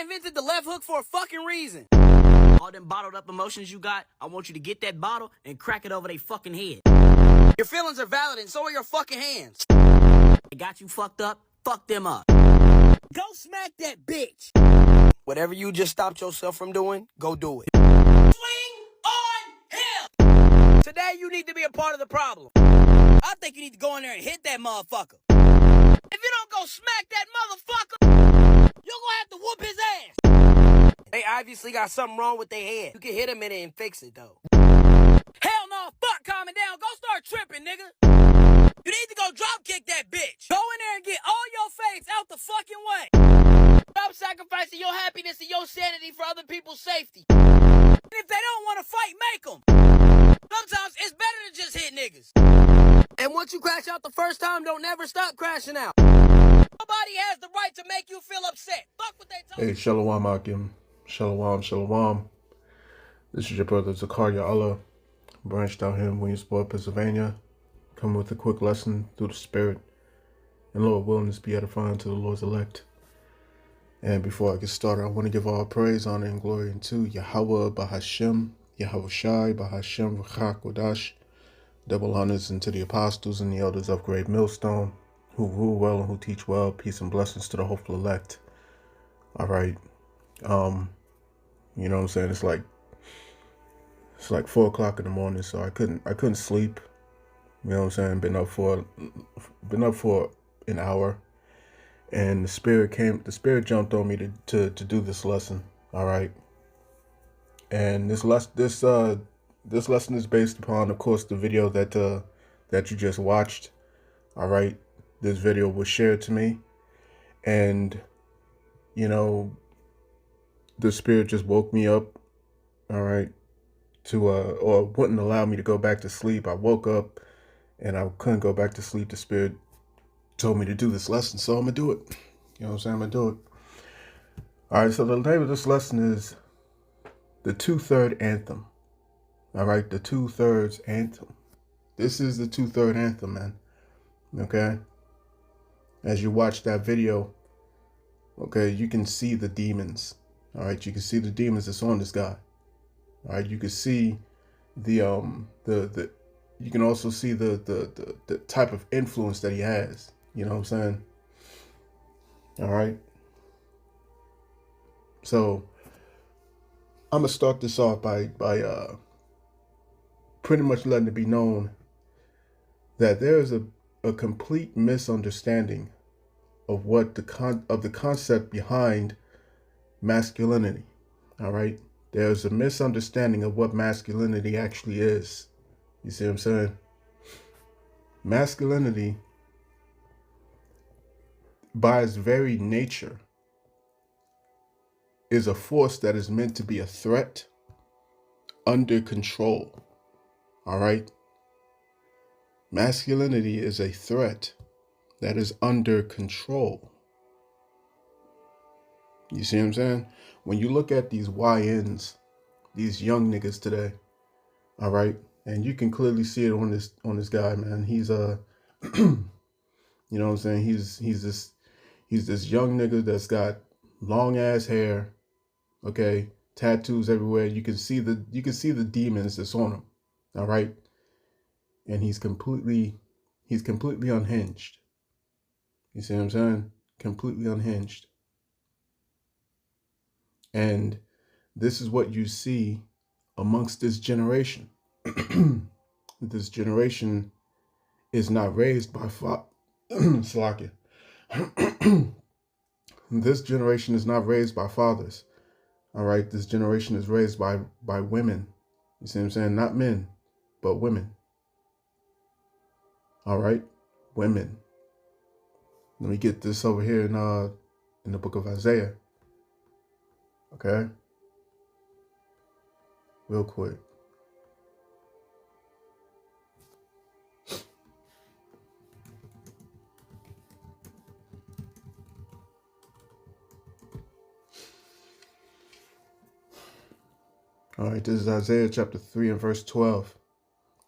invented the left hook for a fucking reason. All them bottled up emotions you got, I want you to get that bottle and crack it over their fucking head. Your feelings are valid and so are your fucking hands. They got you fucked up, fuck them up. Go smack that bitch. Whatever you just stopped yourself from doing, go do it. Swing on him. Today you need to be a part of the problem. I think you need to go in there and hit that motherfucker. If you don't go smack that motherfucker, you're gonna have to whoop his ass. They obviously got something wrong with their head. You can hit him in it and fix it, though. Hell no, fuck calming down. Go start tripping, nigga. You need to go drop kick that bitch. Go in there and get all your faves out the fucking way. Stop sacrificing your happiness and your sanity for other people's safety. And if they don't want to fight, make them. Sometimes it's better to just hit niggas. And once you crash out the first time, don't never stop crashing out. Nobody has the right to make you feel upset. Fuck what they talk. Hey, Shalom Akim. Shalom, Shalom. This is your brother Zakaria Allah, branched out here in Williamsport, Pennsylvania, coming with a quick lesson through the Spirit, and Lord willing to be edifying to the Lord's elect. And before I get started, I want to give all praise, honor, and glory unto Yahweh Bahashem, Yahweh Shai Bahashem V'chak Kodash. Double honors unto the apostles and the elders of Great Millstone, who rule well and who teach well. Peace and blessings to the hopeful elect. All right. You know what I'm saying? It's like 4 o'clock in the morning, so I couldn't sleep. You know what I'm saying? Been up for an hour, and the spirit jumped on me to do this lesson. All right. And this lesson is based upon, of course, the video that you just watched. All right. This video was shared to me, and you know, the Spirit just woke me up. All right. Or wouldn't allow me to go back to sleep. I woke up and I couldn't go back to sleep. The Spirit told me to do this lesson, so I'm gonna do it. You know what I'm saying? I'm gonna do it. All right, so the name of this lesson is the 2/3 Anthem. All right, the 2/3 Anthem. This is the 2/3 Anthem, man. Okay? As you watch that video, okay, you can see the demons. All right, you can see the demons that's on this guy. All right, you can see you can also see the type of influence that he has. You know what I'm saying? All right. So I'm gonna start this off by pretty much letting it be known that there is a complete misunderstanding of what the concept behind masculinity. All right. There's a misunderstanding of what masculinity actually is. You see what I'm saying? Masculinity, by its very nature, is a force that is meant to be a threat under control. All right? Masculinity is a threat that is under control. You see what I'm saying? When you look at these YNs, these young niggas today, all right, and you can clearly see it on this guy, man. He's you know what I'm saying? He's this young nigga that's got long ass hair, okay, tattoos everywhere. You can see the demons that's on him, all right, and he's completely unhinged. You see what I'm saying? Completely unhinged. And this is what you see amongst this generation. This generation is not raised by This generation is not raised by fathers. All right. This generation is raised by women. You see what I'm saying? Not men, but women. All right. Women. Let me get this over here in the book of Isaiah. Okay. Real quick. All right, this is Isaiah chapter 3 and verse 12.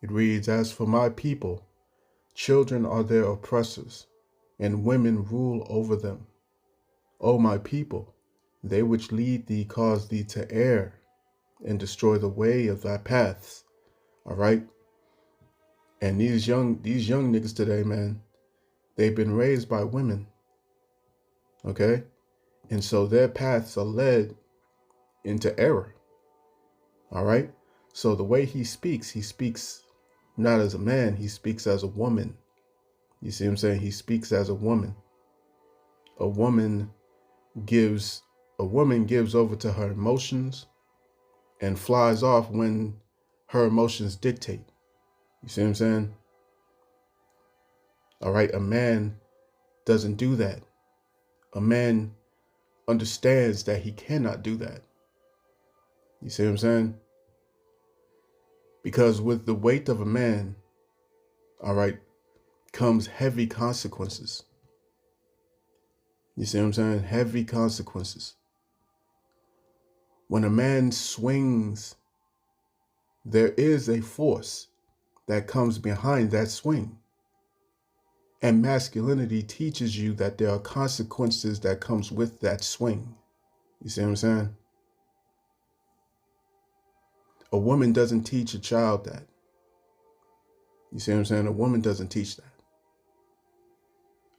It reads, "As for my people, children are their oppressors, and women rule over them. O my people, They which lead thee cause thee to err and destroy the way of thy paths. All right. And these young niggas today, man, they've been raised by women. Okay. And so their paths are led into error. All right. So the way he speaks not as a man, he speaks as a woman. You see what I'm saying? He speaks as a woman. A woman gives over to her emotions and flies off when her emotions dictate. You see what I'm saying? All right. A man doesn't do that. A man understands that he cannot do that. You see what I'm saying? Because with the weight of a man, all right, comes heavy consequences. You see what I'm saying? Heavy consequences. When a man swings, there is a force that comes behind that swing. And masculinity teaches you that there are consequences that comes with that swing. You see what I'm saying? A woman doesn't teach a child that. You see what I'm saying? A woman doesn't teach that.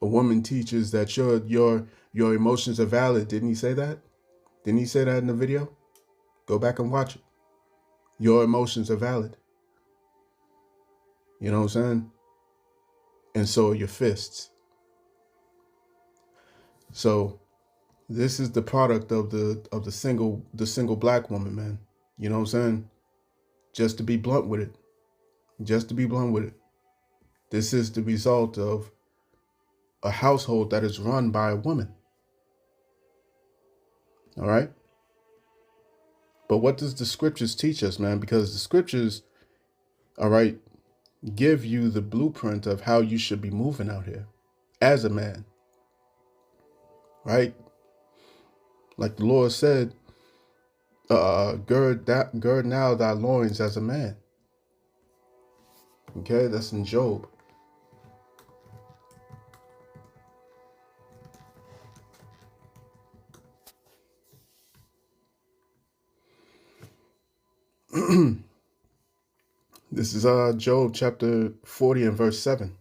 A woman teaches that your emotions are valid. Didn't he say that? Didn't he say that in the video? Go back and watch it. Your emotions are valid. You know what I'm saying? And so are your fists. So this is the product of the single black woman, man. You know what I'm saying? Just to be blunt with it. Just to be blunt with it. This is the result of a household that is run by a woman. All right? But what does the scriptures teach us, man? Because the scriptures, all right, give you the blueprint of how you should be moving out here as a man. Right? Like the Lord said, gird now thy loins as a man. Okay, that's in Job. This is Job chapter 40 and verse 7.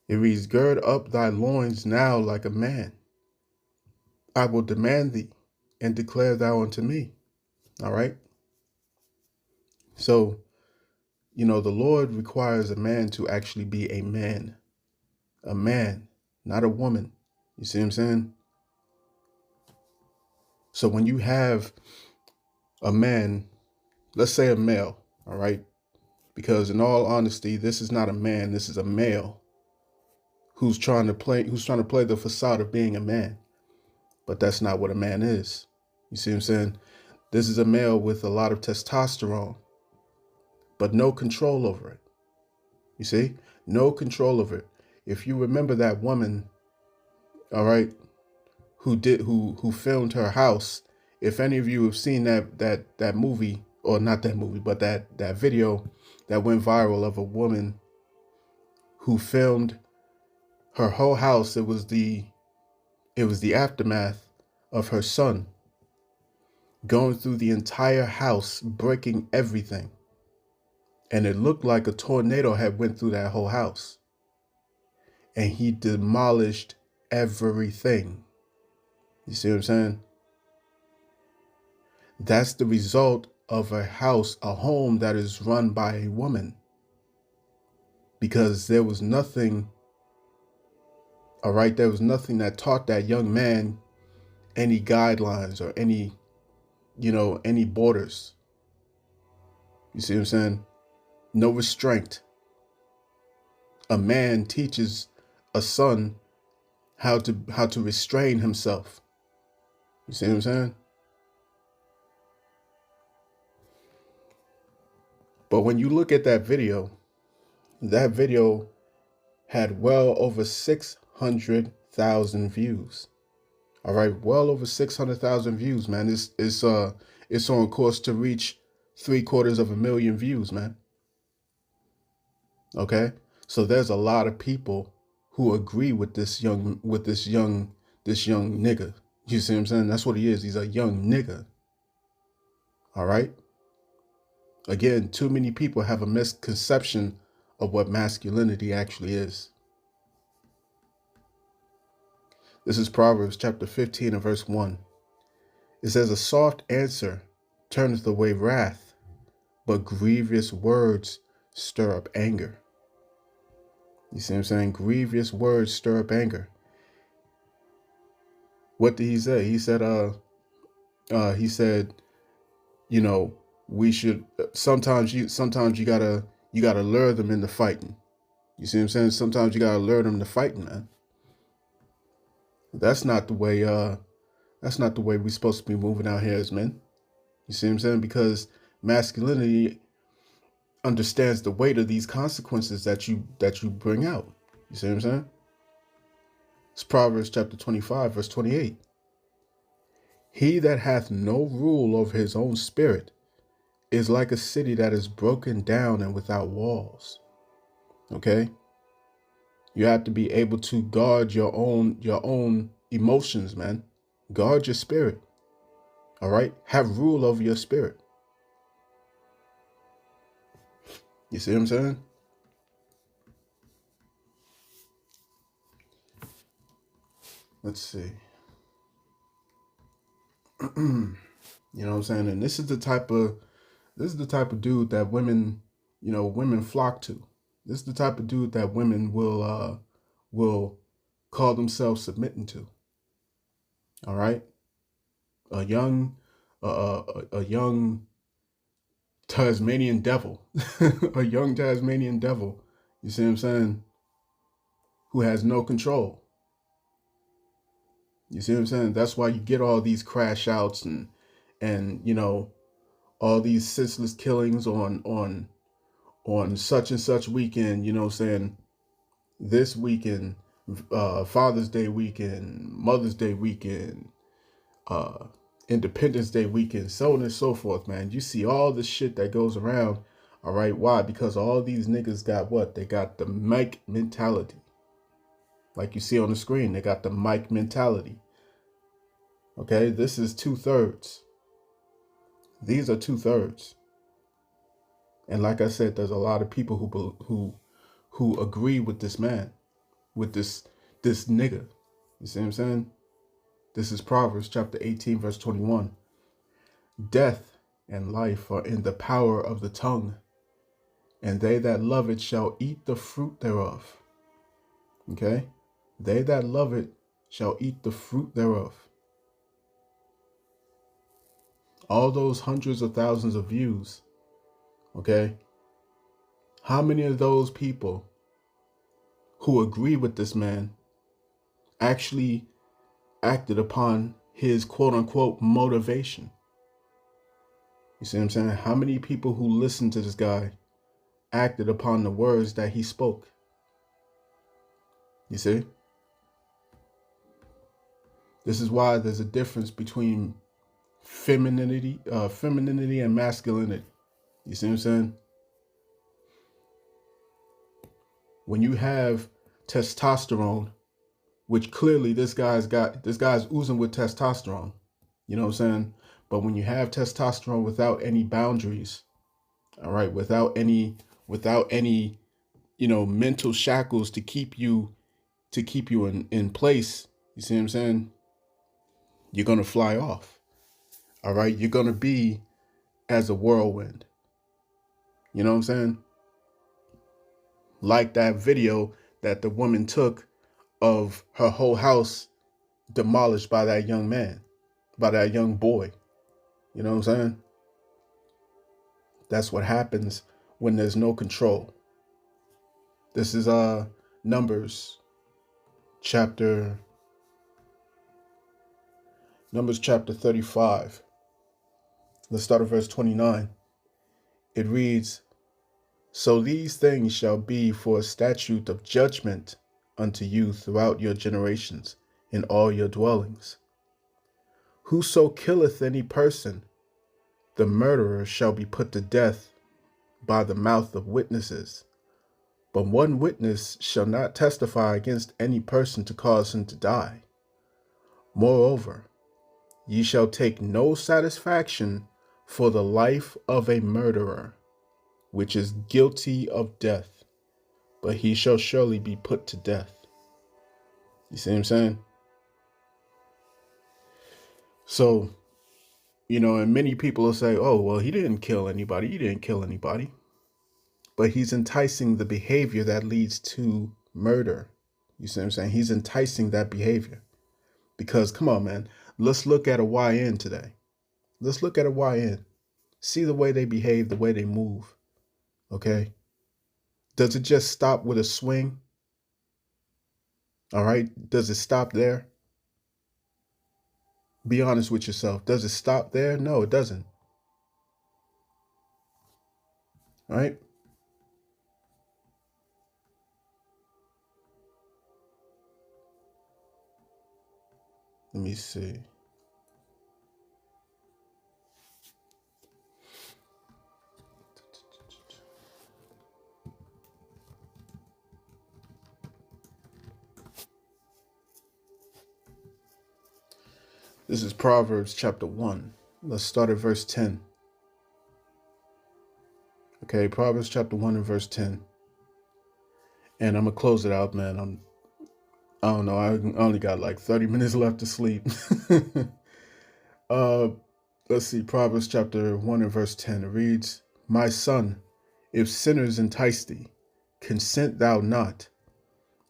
It reads, gird up thy loins now like a man. I will demand thee and declare thou unto me. All right. So, the Lord requires a man to actually be a man, not a woman. You see what I'm saying? So when you have a man, let's say a male, all right, because in all honesty, this is not a man, this is a male who's trying to play the facade of being a man, but that's not what a man is. You see what I'm saying? This is a male with a lot of testosterone, but no control over it. You see? No control over it. If you remember that woman, all right, who filmed her house, if any of you have seen that movie, or not that movie, but that video that went viral of a woman who filmed her whole house, it was the aftermath of her son going through the entire house, breaking everything. And it looked like a tornado had went through that whole house. And he demolished everything. You see what I'm saying? That's the result of a home that is run by a woman. Because there was nothing, all right, there was nothing that taught that young man any guidelines or any borders. You see what I'm saying? No restraint. A man teaches a son how to restrain himself. You see what I'm saying? But when you look at that video had well over 600,000 views. All right, well over 600,000 views, man. It's on course to reach 750,000 views, man. Okay, so there's a lot of people who agree with this young nigga. You see what I'm saying? That's what he is. He's a young nigga. All right? Again, too many people have a misconception of what masculinity actually is. This is Proverbs chapter 15 and verse 1. It says, a soft answer turneth away wrath, but grievous words stir up anger. You see what I'm saying? Grievous words stir up anger. What did he say? He said, you know, we should sometimes you gotta lure them into fighting. You see what I'm saying? Sometimes you gotta lure them to fighting, man. That's not the way we're supposed to be moving out here as men. You see what I'm saying? Because masculinity understands the weight of these consequences that you bring out. You see what I'm saying? It's Proverbs chapter 25, verse 28. He that hath no rule over his own spirit is like a city that is broken down and without walls. Okay? You have to be able to guard your own emotions, man. Guard your spirit. All right? Have rule over your spirit. You see what I'm saying? Let's see. You know what I'm saying? And this is the type of dude that women flock to. This is the type of dude that women will call themselves submitting to. All right? A young Tasmanian devil. A young Tasmanian devil. You see what I'm saying? Who has no control. You see what I'm saying? That's why you get all these crash outs and you know, all these senseless killings on such and such weekend, you know what I'm saying? This weekend, Father's Day weekend, Mother's Day weekend, Independence Day weekend, so on and so forth, man. You see all the shit that goes around. All right, why? Because all these niggas got what? They got the Mike mentality. Like you see on the screen, they got the Mike mentality. Okay, this is 2/3. These are 2/3. And like I said, there's a lot of people who agree with this man, with this nigga. You see what I'm saying? This is Proverbs chapter 18, verse 21. Death and life are in the power of the tongue, and they that love it shall eat the fruit thereof. Okay? They that love it shall eat the fruit thereof. All those hundreds of thousands of views, okay? How many of those people who agree with this man actually acted upon his quote unquote motivation? You see what I'm saying? How many people who listened to this guy acted upon the words that he spoke? You see? This is why there's a difference between femininity and masculinity. You see what I'm saying? When you have testosterone, which clearly this guy's oozing with testosterone, you know what I'm saying? But when you have testosterone without any boundaries, all right, without any, you know, mental shackles to keep you in place, you see what I'm saying? You're going to fly off. All right, you're going to be as a whirlwind. You know what I'm saying? Like that video that the woman took of her whole house demolished by that young man, by that young boy. You know what I'm saying? That's what happens when there's no control. This is Numbers chapter 35. Let's start at verse 29. It reads, so these things shall be for a statute of judgment unto you throughout your generations in all your dwellings. Whoso killeth any person, the murderer shall be put to death by the mouth of witnesses. But one witness shall not testify against any person to cause him to die. Moreover, Ye shall take no satisfaction for the life of a murderer, which is guilty of death, but he shall surely be put to death. You see what I'm saying? So, and many people will say, oh, well, he didn't kill anybody. He didn't kill anybody. But he's enticing the behavior that leads to murder. You see what I'm saying? He's enticing that behavior. Because, come on, man, let's look at a YN today. Let's look at a YN. See the way they behave, the way they move. Okay? Does it just stop with a swing? All right? Does it stop there? Be honest with yourself. Does it stop there? No, it doesn't. All right? Let me see. This is Proverbs chapter 1. Let's start at verse 10. Okay, Proverbs chapter 1 and verse 10. And I'm going to close it out, man. I don't know. I only got like 30 minutes left to sleep. Let's see. Proverbs chapter 1 and verse 10. It reads, My son, if sinners entice thee, consent thou not.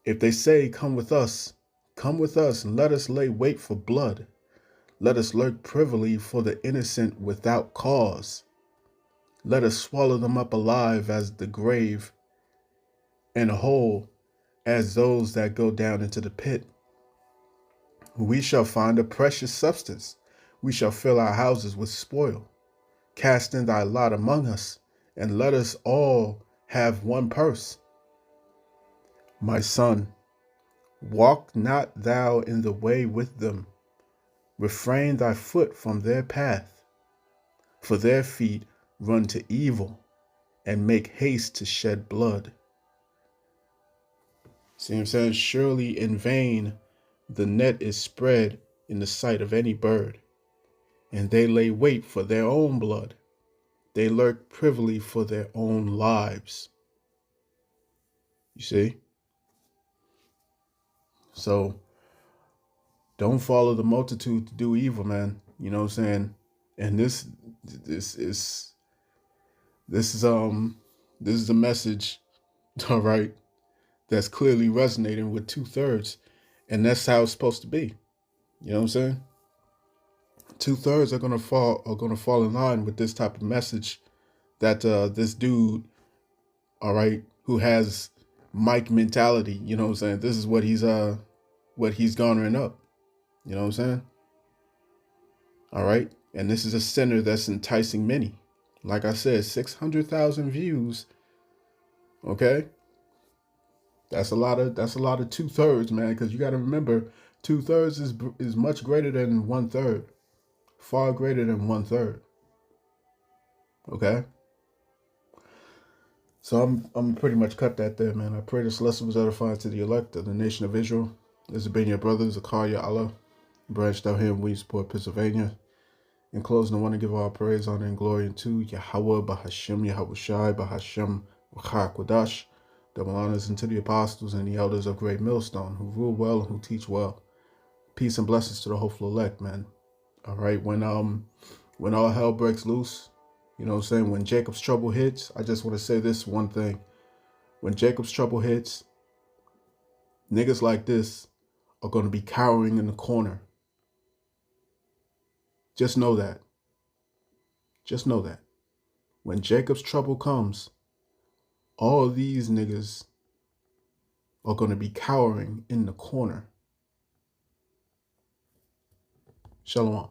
If they say, come with us, and let us lay wait for blood. Let us lurk privily for the innocent without cause. Let us swallow them up alive as the grave, and whole as those that go down into the pit. We shall find a precious substance. We shall fill our houses with spoil. Cast in thy lot among us, and let us all have one purse. My son, walk not thou in the way with them. Refrain thy foot from their path, for their feet run to evil and make haste to shed blood. See what I'm saying? Surely in vain the net is spread in the sight of any bird, and they lay wait for their own blood. They lurk privily for their own lives. You see? So don't follow the multitude to do evil, man. You know what I'm saying? And this is a message, all right, that's clearly resonating with 2/3, and that's how it's supposed to be. You know what I'm saying? 2/3 are gonna fall in line with this type of message that this dude, all right, who has Mike mentality. You know what I'm saying? This is what he's garnering up. You know what I'm saying? All right. And this is a sinner that's enticing many. Like I said, 600,000 views. Okay. That's a lot of 2/3, man. Because you got to remember, 2/3 is much greater than 1/3. Far greater than 1/3. Okay. So I'm pretty much cut that there, man. I pray this lesson was edifying to the elect of the nation of Israel. This has been your brother, Zakaria Allah, branched out here in Williamsport, Pennsylvania. In closing, I want to give all praise, honor, and glory unto Yahweh, Bahashem, Yahushai, Bahashem, Wachakwadash. Double honors unto the apostles and the elders of Great Millstone, who rule well and who teach well. Peace and blessings to the hopeful elect, man. All right, when all hell breaks loose, you know what I'm saying? When Jacob's trouble hits, I just want to say this one thing. When Jacob's trouble hits, niggas like this are going to be cowering in the corner. Just know that. Just know that. When Jacob's trouble comes, all these niggas are going to be cowering in the corner. Shalom.